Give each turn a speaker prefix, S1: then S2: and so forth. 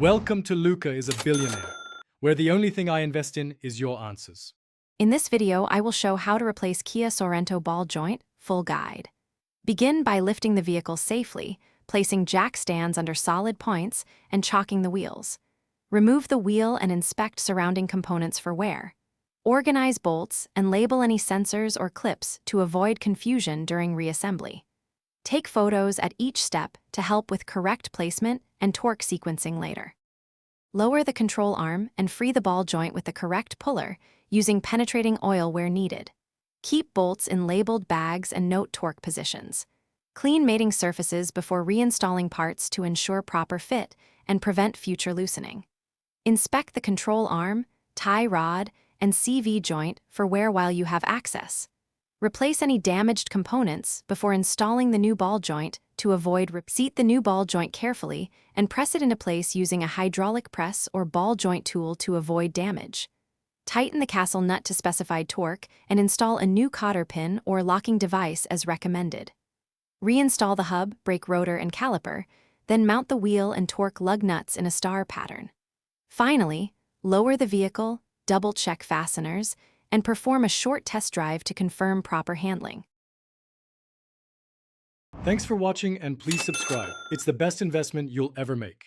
S1: Welcome to Luca is a Billionaire, where the only thing I invest in is your answers.
S2: In this video, I will show how to replace Kia Sorento ball joint, full guide. Begin by lifting the vehicle safely, placing jack stands under solid points, and chalking the wheels. Remove the wheel and inspect surrounding components for wear. Organize bolts and label any sensors or clips to avoid confusion during reassembly. Take photos at each step to help with correct placement and torque sequencing later. Lower the control arm and free the ball joint with the correct puller, using penetrating oil where needed. Keep bolts in labeled bags and note torque positions. Clean mating surfaces before reinstalling parts to ensure proper fit and prevent future loosening. Inspect the control arm, tie rod, and CV joint for wear while you have access. Replace any damaged components before installing the new ball joint to avoid seat the new ball joint carefully and press it into place using a hydraulic press or ball joint tool to avoid damage. Tighten the castle nut to specified torque and install a new cotter pin or locking device as recommended. Reinstall the hub, brake rotor, and caliper, then mount the wheel and torque lug nuts in a star pattern. Finally, lower the vehicle, double-check fasteners, and perform a short test drive to confirm proper handling.
S1: Thanks for watching and please subscribe. It's the best investment you'll ever make.